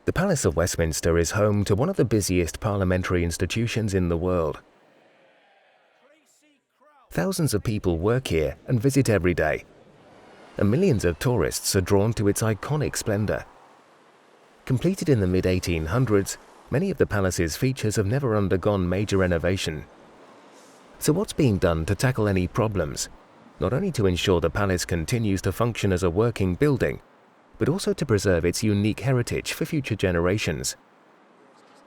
The Palace of Westminster is home to one of the busiest parliamentary institutions in the world. Thousands of people work here and visit every day, and millions of tourists are drawn to its iconic splendor. Completed in the mid-1800s, many of the palace's features have never undergone major renovation. So what's being done to tackle any problems, not only to ensure the palace continues to function as a working building, but also to preserve its unique heritage for future generations?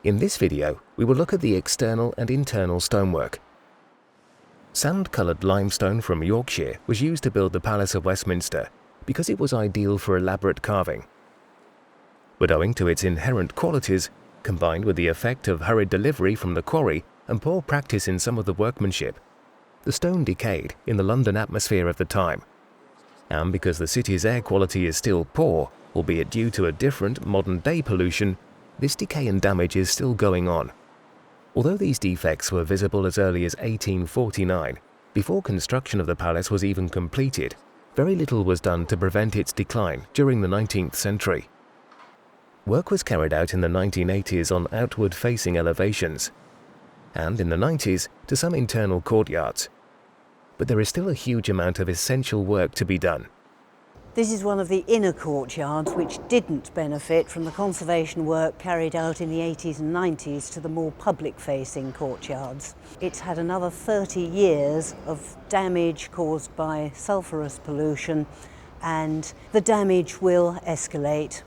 In this video, we will look at the external and internal stonework. Sand-coloured limestone from Yorkshire was used to build the Palace of Westminster because it was ideal for elaborate carving. But owing to its inherent qualities, combined with the effect of hurried delivery from the quarry and poor practice in some of the workmanship, the stone decayed in the London atmosphere of the time. And because the city's air quality is still poor, albeit due to a different modern-day pollution, this decay and damage is still going on. Although these defects were visible as early as 1849, before construction of the palace was even completed, very little was done to prevent its decline during the 19th century. Work was carried out in the 1980s on outward-facing elevations, and in the 90s to some internal courtyards. But there is still a huge amount of essential work to be done. This is one of the inner courtyards which didn't benefit from the conservation work carried out in the 80s and 90s to the more public-facing courtyards. It's had another 30 years of damage caused by sulphurous pollution, and the damage will escalate.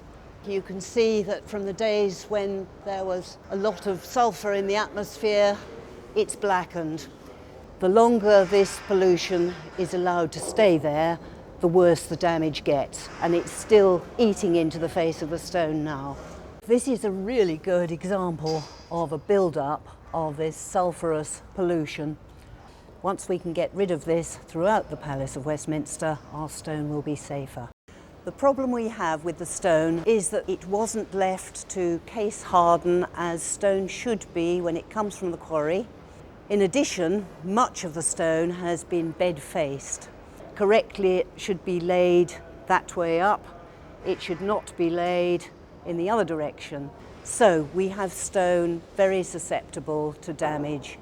You can see that from the days when there was a lot of sulphur in the atmosphere, it's blackened. The longer this pollution is allowed to stay there, the worse the damage gets, and it's still eating into the face of the stone now. This is a really good example of a build-up of this sulphurous pollution. Once we can get rid of this throughout the Palace of Westminster, our stone will be safer. The problem we have with the stone is that it wasn't left to case harden as stone should be when it comes from the quarry. In addition, much of the stone has been bed-faced. Correctly, it should be laid that way up. It should not be laid in the other direction. So we have stone very susceptible to damage.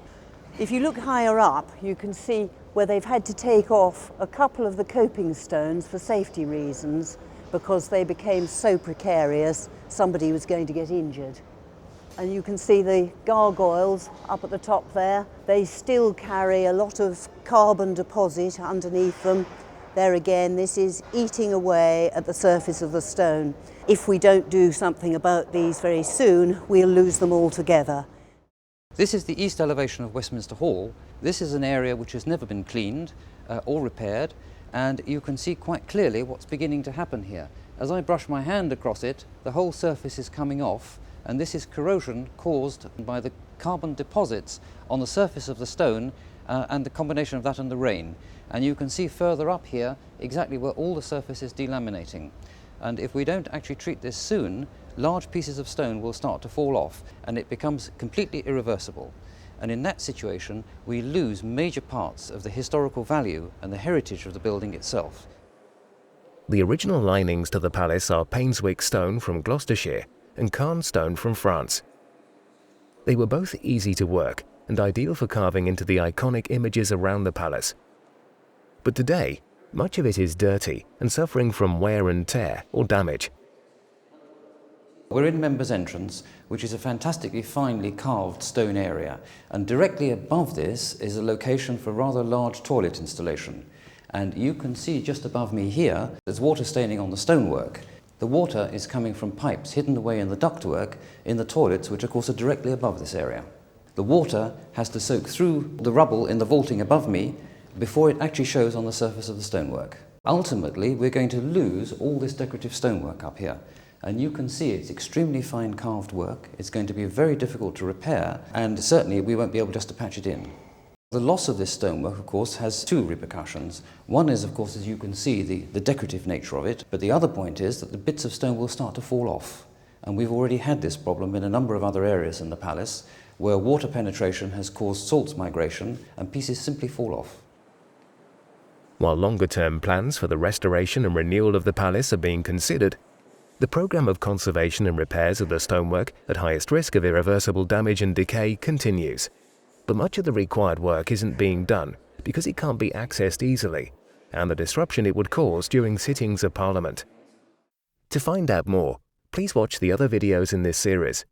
If you look higher up, you can see where they've had to take off a couple of the coping stones for safety reasons because they became so precarious, somebody was going to get injured. And you can see the gargoyles up at the top there. They still carry a lot of carbon deposit underneath them. There again, this is eating away at the surface of the stone. If we don't do something about these very soon, we'll lose them altogether. This is the east elevation of Westminster Hall. This is an area which has never been cleaned or repaired, and you can see quite clearly what's beginning to happen here. As I brush my hand across it, the whole surface is coming off, and this is corrosion caused by the carbon deposits on the surface of the stone and the combination of that and the rain. And you can see further up here exactly where all the surface is delaminating. And if we don't actually treat this soon, large pieces of stone will start to fall off and it becomes completely irreversible. And in that situation, we lose major parts of the historical value and the heritage of the building itself. The original linings to the palace are Painswick stone from Gloucestershire and Caen stone from France. They were both easy to work and ideal for carving into the iconic images around the palace. But today, much of it is dirty and suffering from wear and tear or damage. We're in Members' Entrance, which is a fantastically finely carved stone area, and directly above this is a location for a rather large toilet installation. And you can see just above me here, there's water staining on the stonework. The water is coming from pipes hidden away in the ductwork in the toilets, which of course are directly above this area. The water has to soak through the rubble in the vaulting above me before it actually shows on the surface of the stonework. Ultimately, we're going to lose all this decorative stonework up here. And you can see it's extremely fine carved work. It's going to be very difficult to repair, and certainly we won't be able just to patch it in. The loss of this stonework, of course, has two repercussions. One is, of course, as you can see, the decorative nature of it, but the other point is that the bits of stone will start to fall off. And we've already had this problem in a number of other areas in the palace, where water penetration has caused salts migration and pieces simply fall off. While longer-term plans for the restoration and renewal of the palace are being considered, The programme of conservation and repairs of the stonework at highest risk of irreversible damage and decay continues. But much of the required work isn't being done because it can't be accessed easily, and the disruption it would cause during sittings of Parliament. To find out more, please watch the other videos in this series